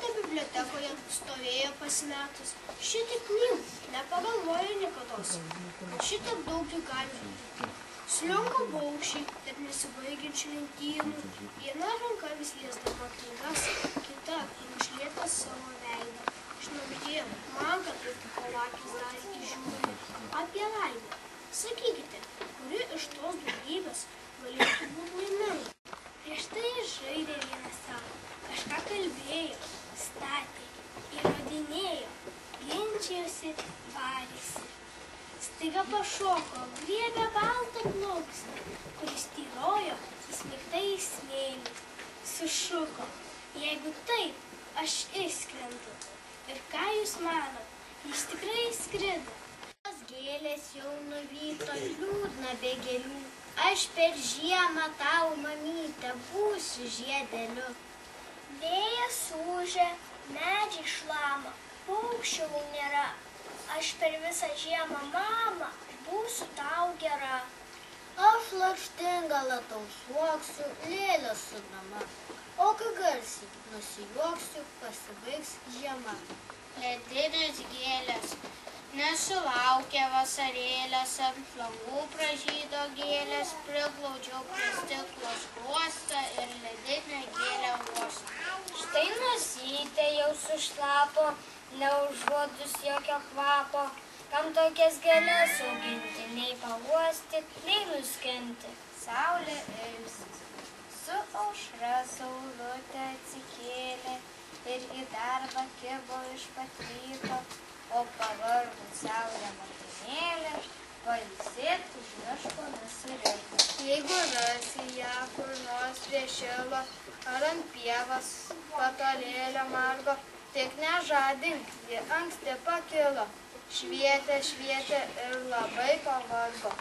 kartą bibliotekoje stovėjo pasimetus. Šitiek knygų nepagalvojo niekados, kad šitiek daug jų gali būti. Sliunko paukščiai, tarp nesibaigiančių lentynų. Viena ranka vis liesdama knygas, kita nušlietė savo veidą. Šnabždėjo, man kad kaip palakis dar įžiūri apie laimę. Sakykite, kuri iš tos daugybės galėtų būti laiminga? Prieš tai žaidė vienas savo, kažką kalbėjo, statė, įrodinėjo, ginčijosi, varėsi. Staiga pašoko, griebė baltą plunksną, kuris tyrojo įsmeigtai į smėlį. Sušuko, jeigu taip, aš išskrendu. Ir ką jūs manot, jis tikrai skrido. Tos gėlės jau nuvyto liūdna be gėlių. Aš per žiemą tau, mamyte, būsiu žiedeliu. Vėjas ūžia, medžiai šlama, paukščių nėra. Aš per visą žiemą, mama, būsiu tau gera. Aš lakštingalą tau suoksiu, lėlę sudama. O kai garsiai nusijuoksiu, pasibaigs žiema. Ledinės gėlės nesulaukė vasarėlės, ant langų pražydo gėlės, priglaudžiau prie stiklo skruostą ir ledinę gėlę uostą. Štai nosytė jau sušlapo, neužuodus jokio kvapo. Kam tokias gėles auginti, nei pauostyt, nei nuskenti. Saulė ilsis, su aušra saulutė atsikėlė ir į darbą kibo iš pat ryto, o pavargus saulė motinėlė pailsėt už miško nusirito. Jeigu rasi ją kur nors prie šilo ar ant pievas patalėlio margo, tik nežadink, ji anksti pakilo, švietė, švietė ir labai pavargo.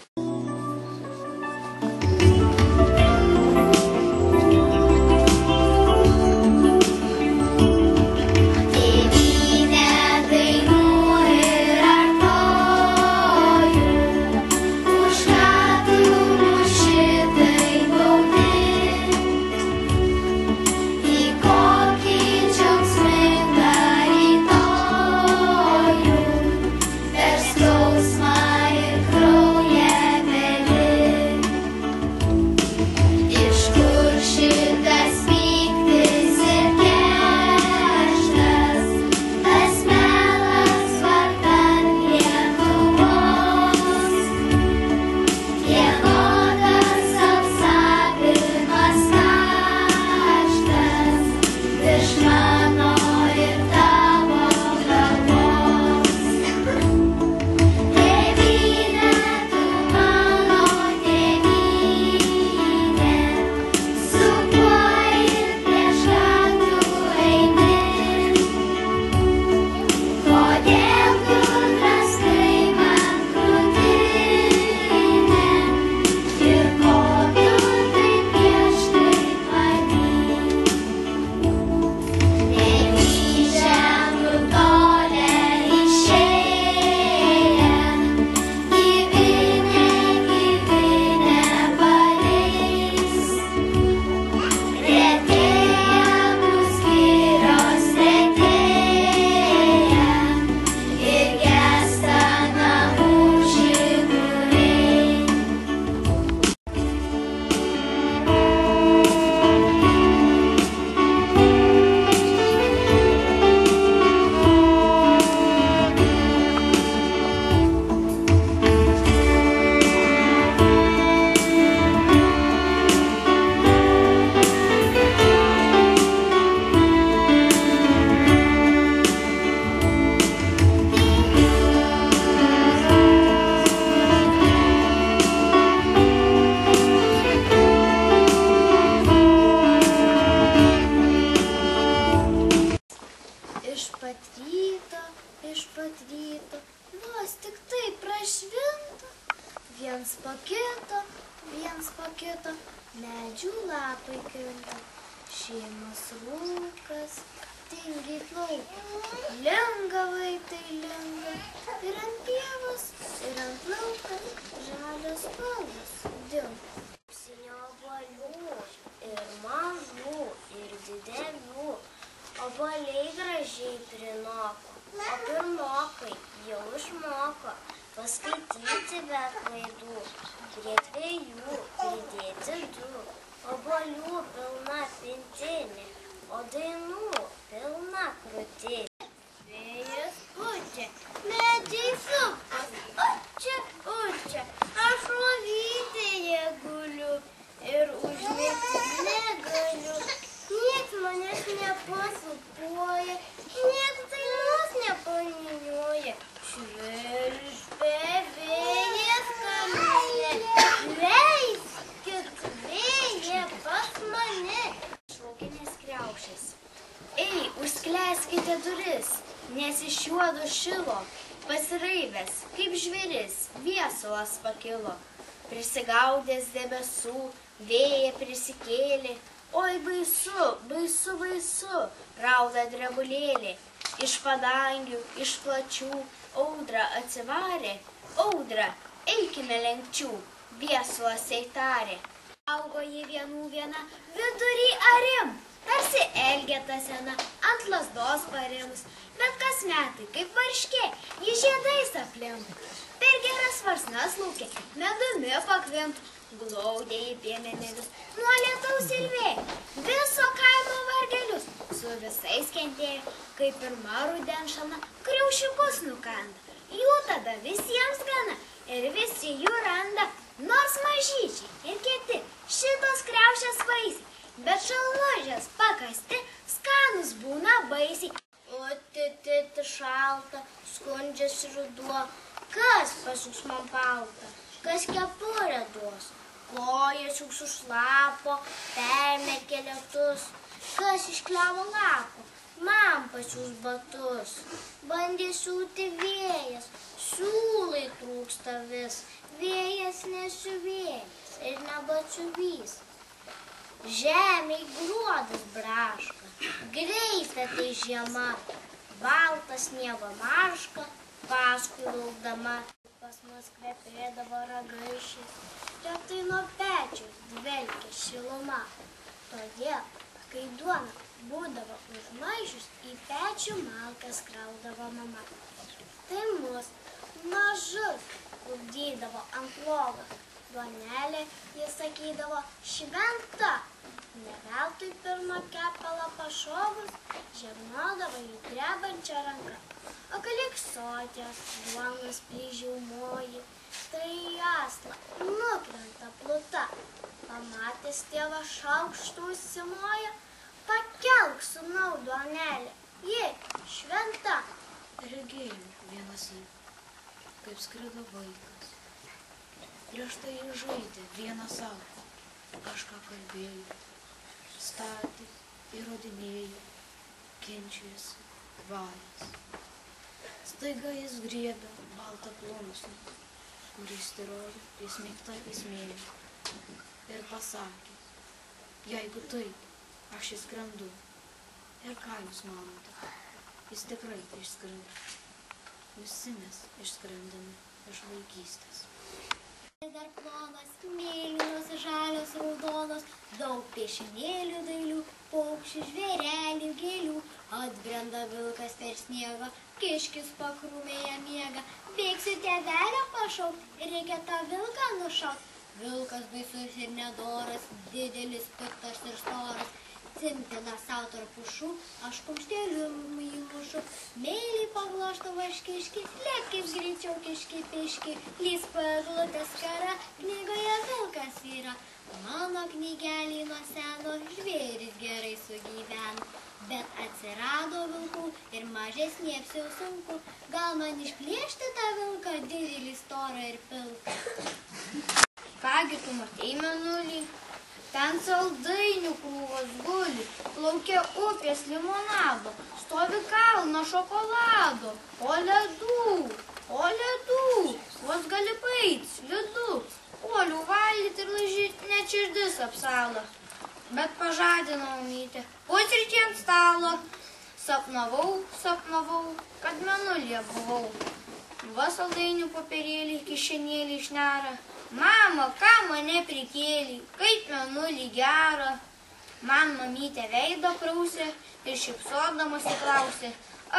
vos tik tai prašvinta, viens po kito, medžių lapai krinta, šiemas rūkas, tingiai plaukia, linga vaikai linga, ir ant pievos, ir ant lauko, žalios spalvos dinga. Apsinio obuolių, ir mažų, ir didelių, Obuoliai gražiai prinoko, o pirmokai jau išmoko paskaityti be klaidų, prie 2 pridėti 2. Obuolių pilna pintinė, o dainų pilna krūtinė. Vėjas pučia, medžiai supas, učia, aš lovytėje guliu ir užmigti negaliu. Nieks manęs nepasupuoja, nieks dainos nepaniūniuoja. Švilpia vėjas kaminė, leiskit vėją pas mane. Šlaukinės kriaušės. Ei, užsklęskite duris, nes iš juodo šilo, pasiraivęs, kaip žvėris, viesulas pakilo. Prisigaudęs debesų, vėja prisikėlė. Oi, baisu, baisu, baisu, rauda drebulėlė. Iš padangių, iš plačių, audra atsivarė. Audra, eikime lenkčių, viesulas eitarė. Augo ji vienų viena, vidury arim, tarsi elgeta sena, ant lazdos parimus. Bet kas metai, kaip varškė, ji žiedais aplink. Per geras varsnas laukė, medumi pakvimtų. Glaudė į piemenėlius, nuo lietaus ir vėjo, viso kaimo vargelius, su visais kentėjo, kaip pirma rudenšana, kriaušiukus nukanda. Jų tada visiems gana ir visi jų randa, nors mažyčiai ir kieti, šitos kriaušės vaisiai, bet šalmužės pakasti, skanus būna baisiai. Utititi šalta, skundžiasi ruduo, kas pasiūs man paltą, kas kepurę duos. Kojas juk sušlapo, permerkė lietus, kas iš klevo lapo, man pasiūs batus. Bandė siūti vėjas, siūlai trūksta vis, vėjas nesiuvėjas ir nebatsiuvys. Žemėj gruodas braška, greita tai žiema, baltas sniego marška, paskui laukdama. Pas mus kvepėdavo ragaišis, retai nuo pečių dvelkė šiluma. Todėl, kai duona būdavo užmaišius, į pečių malkas kraudavo mama. Tai mus mažus plukdydavo ant lovos. Duonelė, jis sakydavo, šventa. Ne veltui pirmą kepalą pašovus, žegnodavo į drebančią ranką. O kai lyg sotės, duonos prižiaumoji, tai į aslą nukrenta pluta. Pamatęs tėvą šaukštų užsimoja, pakelk sūnau duonelę, ji šventa. Regėjau vienąsyk, kaip skrido vaikas. Prieš tai žaidė vieną savo, kažką kalbėjo, statė, įrodinėjo, kenčiasi, valės. Staiga jis griebė baltą plunksną, kuris tyrojo įsmeigta į smėlį, ir pasakė, jeigu taip, aš išskrendu. Ir ką jūs manote? Jis tikrai išskrenda. Visi mes išskrendame iš vaikystės. Dar plonas, mėlynos, žalios, raudonos, daug piešinėlių dailių, paukščių, žvėrelių, gėlių. Atbrenda vilkas per sniegą, kiškis pakrūmėje miega. Bėgsiu tėvelio pašaukt, reikia tą vilką nušaukt. Vilkas baisus ir nedoras, didelis, piktas ir storas. Cimpina sau tarp pušų, aš kumšteliu įmušu. Meiliai paglošta vaškiški, lėkis greičiau kiški piški. Lys paglutės kara, knygoje vilkas yra. Mano knygelį nuo seno žvėris gerai sugyveno. Bet atsirado vilkų ir mažesniems jau sunku. Gal man išplėšti tą vilką, didelį, storą ir pilką? Kągi tu matei, mėnulį? Ten saldainių krūvos guli, plaukia upės limonado, stovi kalno šokolado, o ledų, vos gali paeit, slidu, uolių valgyti ir laižyti, net širdis apsalo. Bet pažadino mamytė, pusryčiai ant stalo, sapnavau, kad mėnulyje buvau. Va saldainių popierėlį, kišenėlį išnera. Mama, ką mane prikėlį, kaip mėnulį gera. Man mamytė veido prausė ir šypsodamasi klausė,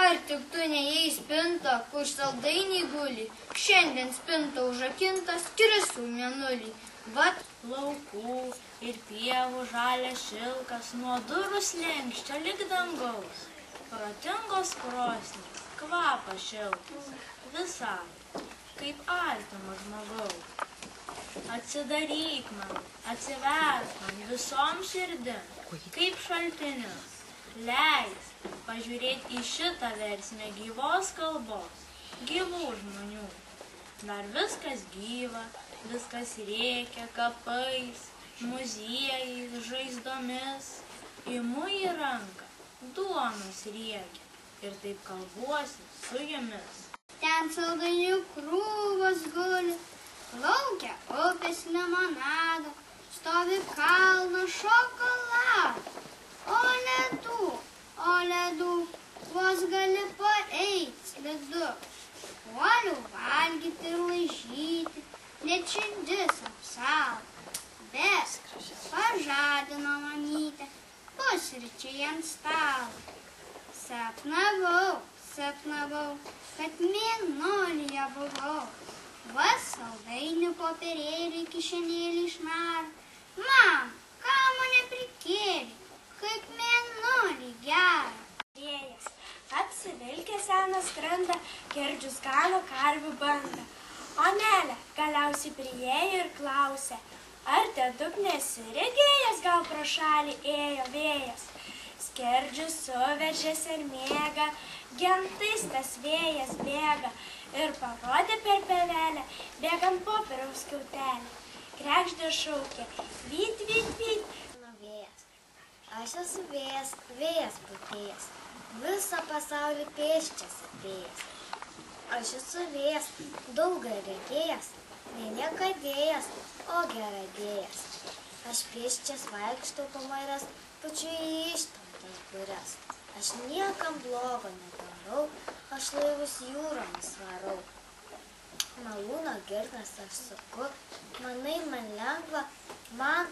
ar tik tu neėjai į spintą, kur saldainiai guli, šiandien spinta užrakinta, skrisų mėnulį. Vat Laukų ir pievų žalias šilkas nuo durų slenkščia lig dangaus. Protingos krosnys, kvapas šiltas, visai, kaip artimo žmogaus. Atsidaryk man, atsiverk man visom širdim, kaip šaltinis. Leis pažiūrėti į šitą versmę gyvos kalbos, gyvų žmonių. Dar viskas gyva, viskas rėkia kapais, muziejais, žaizdomis. Imu į ranką, duonos riekia ir taip kalbuosi su jumis. Ten saldainių krūvos guli, laukia upės limonado, stovi kalno šokolado. O ledų, vos gali paeit slidu. Puoliau valgyti ir laižyti, net širdis apsalo. Bet pažadino mamytę, pusryčiai ant stalo. Sapnavau, kad mėnulyje buvau. Va saldainių popierėlį kišenėlį išnaro. Mam, ką mane prikėlė, kaip mėnulį gerą. Vėjas apsivilkė seną skrandą, girdžius gano karvių bandą. Onelė galiausiai priėjo ir klausė, ar tėduk nesi regėjęs, gal pro šalį ėjo vėjas. Skerdžius suveržės ir mėga, gentais tas vėjas bėga ir parodė per pevelę, bėgant popieriaus skiautelę. Krekždė šaukė, vyt, vyt, vyt. Vėjas. Aš esu vėjas, vėjas pūtėjas, visą pasaulį pėsčias apėjęs. Aš esu vėjas, daug regėjęs, ne niekadėjas, o geradėjas. Aš pėsčias vaikštau pamairas, pačiu ištamtas būres. Aš niekam blogo nedarau, aš laivus jūromis varau. Malūno girnas aš suku, manai man lengva, man